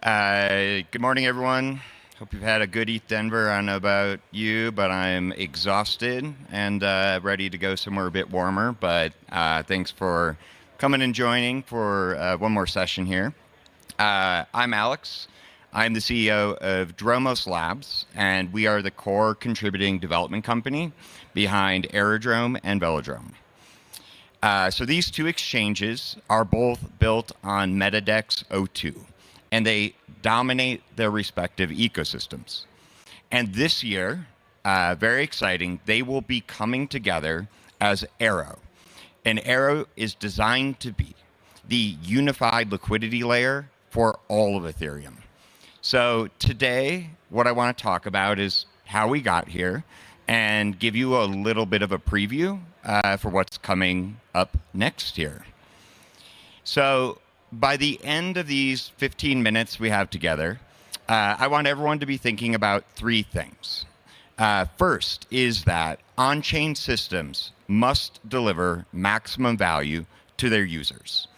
Good morning, everyone. Hope you've had a good ETHDenver. I don't know about you, but I'm exhausted and ready to go somewhere a bit warmer. But thanks for coming and joining for one more session here. I'm Alex. I'm the CEO of Dromos Labs, and we are the core contributing development company behind Aerodrome and Velodrome. So these two exchanges are both built on MetaDEX 02. And they dominate their respective ecosystems. And this year, very exciting, they will be coming together as Arrow. And Arrow is designed to be the unified liquidity layer for all of Ethereum. So today, what I want to talk about is how we got here and give you a little bit of a preview for what's coming up next year. So by the end of these 15 minutes we have together, I want everyone to be thinking about three things. First is that on-chain systems must deliver maximum value to their users.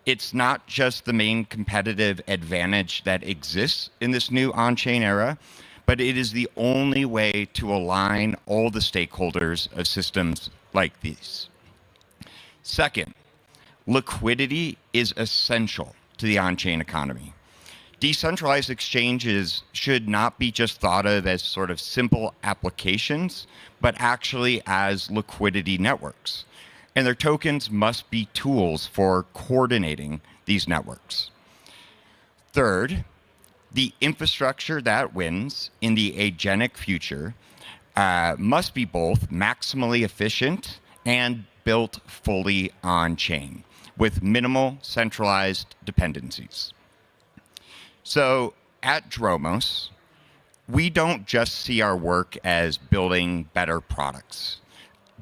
It's not just the main competitive advantage that exists in this new on-chain era, but it is the only way to align all the stakeholders of systems like these. Second, liquidity is essential to the on-chain economy. Decentralized exchanges should not be just thought of as sort of simple applications, but actually as liquidity networks. And their tokens must be tools for coordinating these networks. Third, the infrastructure that wins in the agentic future must be both maximally efficient and built fully on-chain, with minimal centralized dependencies. So at Dromos, we don't just see our work as building better products,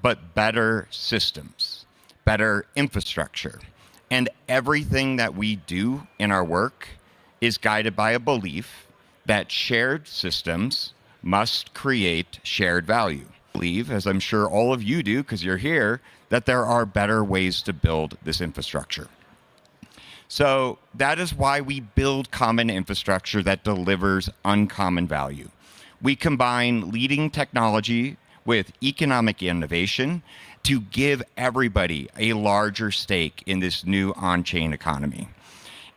but better systems, better infrastructure. And everything that we do in our work is guided by a belief that shared systems must create shared value. I believe, as I'm sure all of you do because you're here, that there are better ways to build this infrastructure. So that is why we build common infrastructure that delivers uncommon value. We combine leading technology with economic innovation to give everybody a larger stake in this new on-chain economy.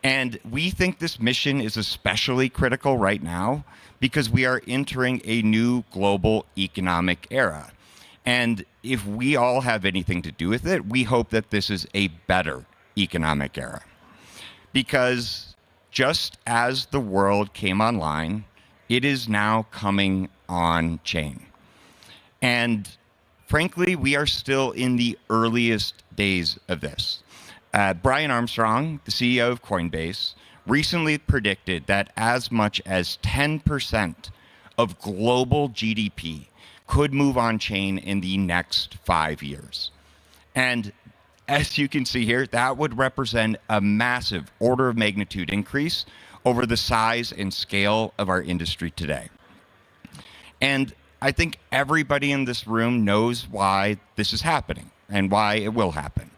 And we think this mission is especially critical right now because we are entering a new global economic era. And if we all have anything to do with it, we hope that this is a better economic era. Because just as the world came online, it is now coming on-chain. And frankly, we are still in the earliest days of this. Brian Armstrong, the CEO of Coinbase, recently predicted that as much as 10% of global GDP could move on chain in the next 5 years. And as you can see here, that would represent a massive order of magnitude increase over the size and scale of our industry today. And I think everybody in this room knows why this is happening and why it will happen.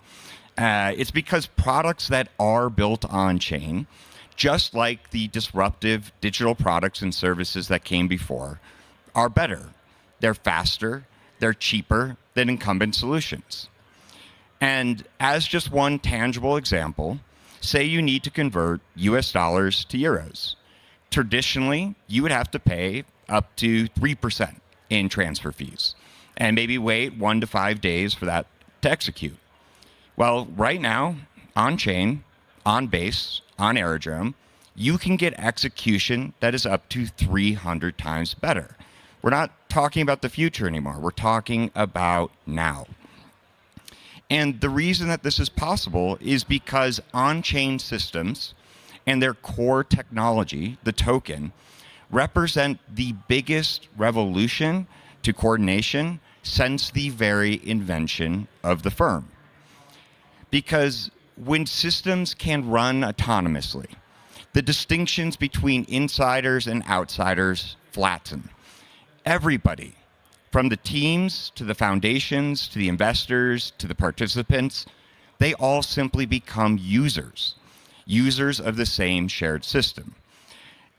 It's because products that are built on chain, just like the disruptive digital products and services that came before, are better. They're faster, they're cheaper than incumbent solutions. And as just one tangible example, say you need to convert US dollars to euros. Traditionally, you would have to pay up to 3% in transfer fees and maybe wait 1 to 5 days for that to execute. Well, right now, on-chain, on Base, on Aerodrome, you can get execution that is up to 300 times better. We're not talking about the future anymore. We're talking about now. And the reason that this is possible is because on-chain systems and their core technology, the token, represent the biggest revolution to coordination since the very invention of the firm. Because when systems can run autonomously, the distinctions between insiders and outsiders flatten. Everybody, from the teams to the foundations to the investors to the participants, they all simply become users of the same shared system.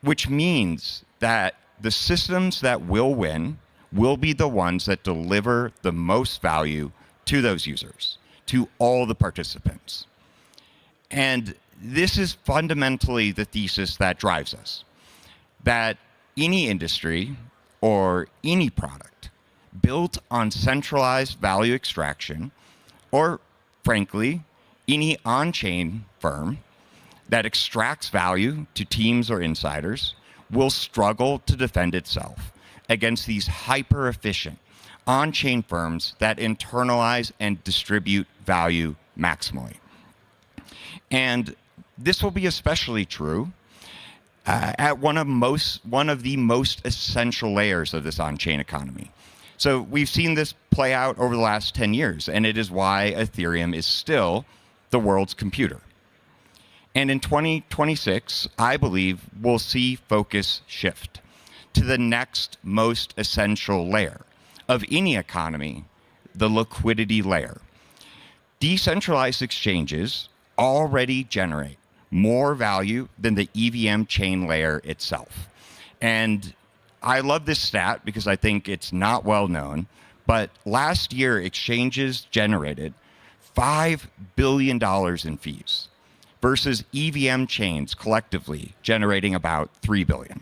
which means that the systems that will win will be the ones that deliver the most value to those users, to all the participants. And this is fundamentally the thesis that drives us, that any industry or any product built on centralized value extraction, or frankly, any on-chain firm that extracts value to teams or insiders will struggle to defend itself against these hyper-efficient on-chain firms that internalize and distribute value maximally. And this will be especially true at one of the most essential layers of this on-chain economy. So we've seen this play out over the last 10 years, and it is why Ethereum is still the world's computer. And in 2026, I believe we'll see focus shift to the next most essential layer of any economy, the liquidity layer. Decentralized exchanges already generate more value than the EVM chain layer itself. And I love this stat because I think it's not well known, but last year exchanges generated $5 billion in fees versus EVM chains collectively generating about $3 billion.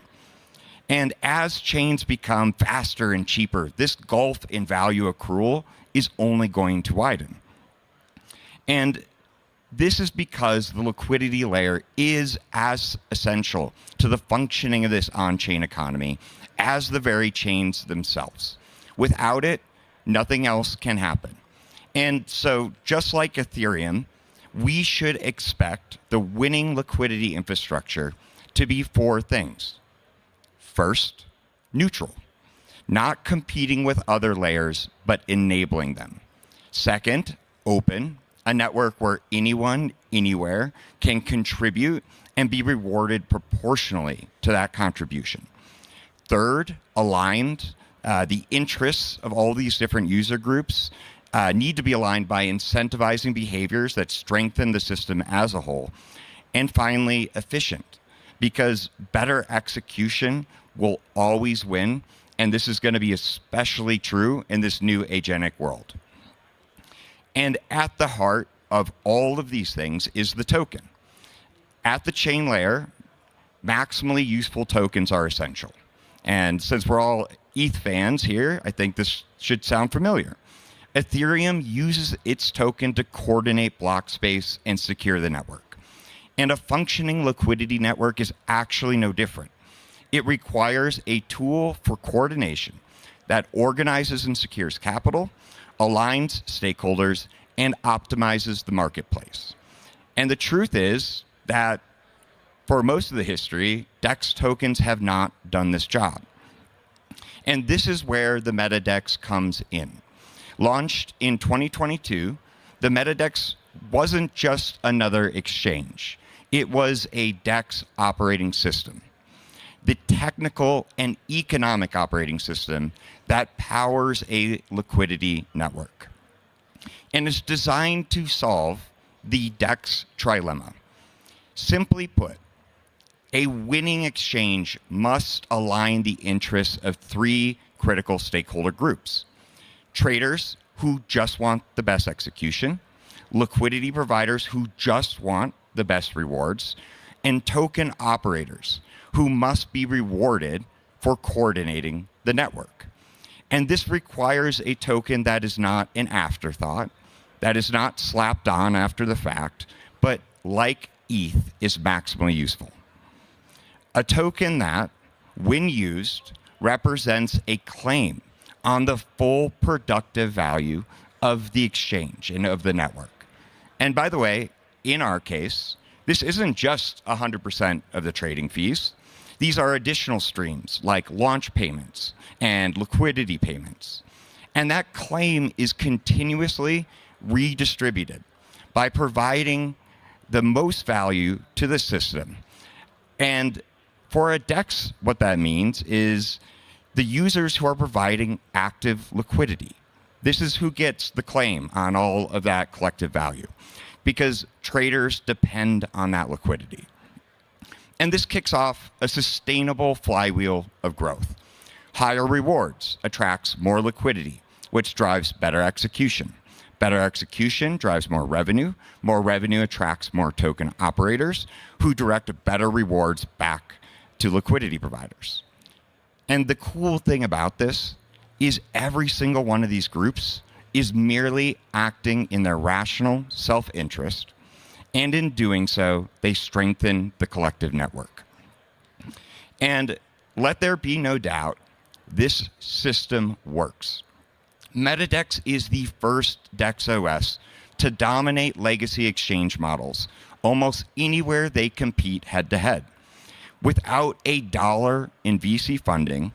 And as chains become faster and cheaper, this gulf in value accrual is only going to widen. And this is because the liquidity layer is as essential to the functioning of this on-chain economy as the very chains themselves. Without it, nothing else can happen. And so just like Ethereum, we should expect the winning liquidity infrastructure to be four things. First, neutral, not competing with other layers, but enabling them. Second, open, a network where anyone, anywhere can contribute and be rewarded proportionally to that contribution. Third, aligned. The interests of all these different user groups need to be aligned by incentivizing behaviors that strengthen the system as a whole. And finally, efficient, because better execution will always win, and this is going to be especially true in this new agentic world. And at the heart of all of these things is the token. At the chain layer, maximally useful tokens are essential. And since we're all ETH fans here, I think this should sound familiar. Ethereum uses its token to coordinate block space and secure the network. And a functioning liquidity network is actually no different. It requires a tool for coordination that organizes and secures capital, aligns stakeholders, and optimizes the marketplace. And the truth is that for most of the history, DEX tokens have not done this job. And this is where the MetaDEX comes in. Launched in 2022, the MetaDEX wasn't just another exchange. It was a DEX operating system, the technical and economic operating system that powers a liquidity network. And is designed to solve the DEX trilemma. Simply put, a winning exchange must align the interests of three critical stakeholder groups: traders who just want the best execution, liquidity providers who just want the best rewards, and token operators who must be rewarded for coordinating the network. And this requires a token that is not an afterthought, that is not slapped on after the fact, but like ETH is maximally useful. A token that, when used, represents a claim on the full productive value of the exchange and of the network. And by the way, in our case, this isn't just 100% of the trading fees. These are additional streams like launch payments and liquidity payments. And that claim is continuously redistributed by providing the most value to the system. And for a DEX, what that means is the users who are providing active liquidity. This is who gets the claim on all of that collective value, because traders depend on that liquidity. And this kicks off a sustainable flywheel of growth. Higher rewards attracts more liquidity, which drives better execution. Better execution drives more revenue. More revenue attracts more token operators who direct better rewards back to liquidity providers. And the cool thing about this is every single one of these groups is merely acting in their rational self-interest, and in doing so, they strengthen the collective network. And let there be no doubt, this system works. MetaDEX is the first DEX OS to dominate legacy exchange models almost anywhere they compete head-to-head. Without a dollar in VC funding,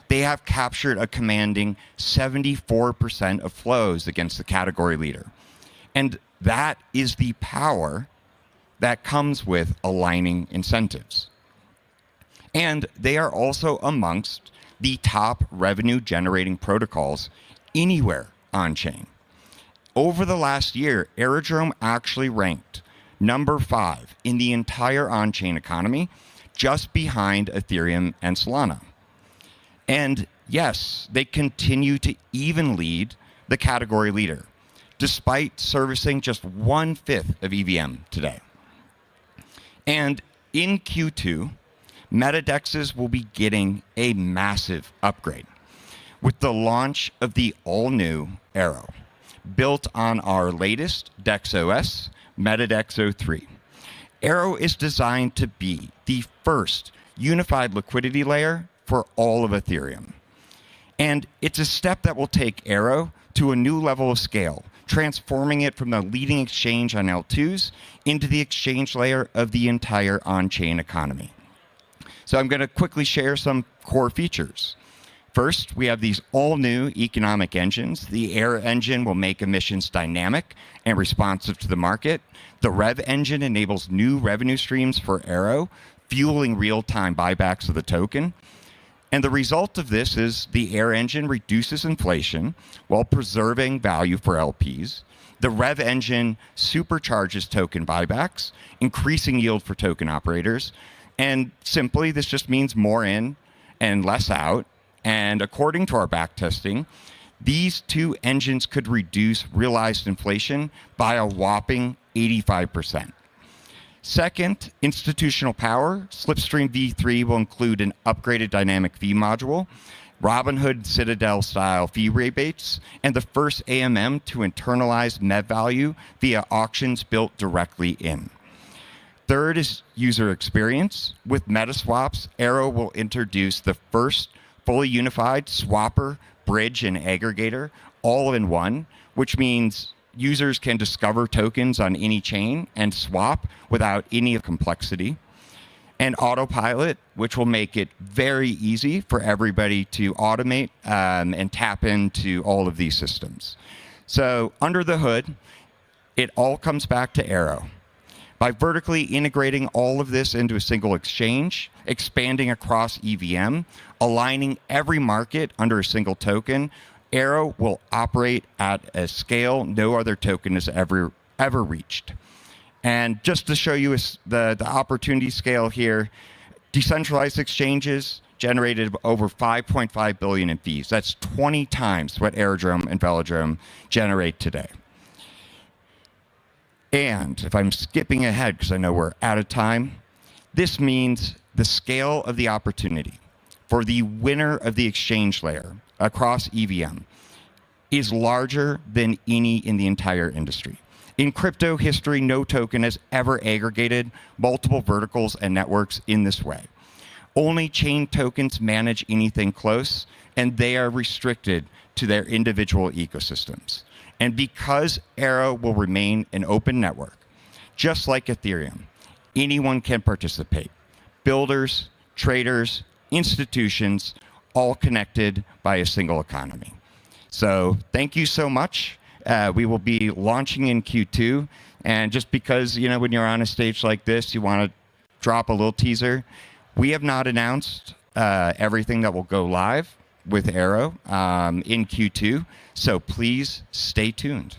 they have captured a commanding 74% of flows against the category leader. And that is the power that comes with aligning incentives. And they are also amongst the top revenue-generating protocols anywhere on-chain. Over the last year, Aerodrome actually ranked number 5 in the entire on-chain economy, just behind Ethereum and Solana. And yes, they continue to even lead the category leader, despite servicing just 1/5 of EVM today. And in Q2, MetaDEXs will be getting a massive upgrade with the launch of the all-new Arrow, built on our latest DEX OS, MetaDEX 03. Arrow is designed to be the first unified liquidity layer for all of Ethereum. And it's a step that will take Arrow to a new level of scale, transforming it from the leading exchange on L2s into the exchange layer of the entire on-chain economy. So I'm going to quickly share some core features. First, we have these all-new economic engines. The Air engine will make emissions dynamic and responsive to the market. The Rev engine enables new revenue streams for Arrow, fueling real-time buybacks of the token. And the result of this is the Air engine reduces inflation while preserving value for LPs. The Rev engine supercharges token buybacks, increasing yield for token operators. And simply, this just means more in and less out. And according to our backtesting, these two engines could reduce realized inflation by a whopping 85%. Second, institutional power. Slipstream v3 will include an upgraded dynamic fee module, Robinhood Citadel-style fee rebates, and the first AMM to internalize MEV value via auctions built directly in. Third is user experience. With MetaSwaps, Arrow will introduce the first fully unified swapper, bridge, and aggregator all in one, which means users can discover tokens on any chain and swap without any complexity. And Autopilot, which will make it very easy for everybody to automate and tap into all of these systems. So under the hood, it all comes back to Arrow. By vertically integrating all of this into a single exchange, expanding across EVM, aligning every market under a single token, Arrow will operate at a scale no other token has ever reached. And just to show you the opportunity scale here, decentralized exchanges generated over 5.5 billion in fees. That's 20 times what Aerodrome and Velodrome generate today. And if I'm skipping ahead because I know we're out of time, this means the scale of the opportunity for the winner of the exchange layer across EVM is larger than any in the entire industry. In crypto history, no token has ever aggregated multiple verticals and networks in this way. Only chain tokens manage anything close, and they are restricted to their individual ecosystems. And because Arrow will remain an open network, just like Ethereum, anyone can participate. Builders, traders, institutions, all connected by a single economy. So thank you so much. We will be launching in Q2. And just because, when you're on a stage like this, you want to drop a little teaser, we have not announced everything that will go live with Arrow in Q2. So please stay tuned.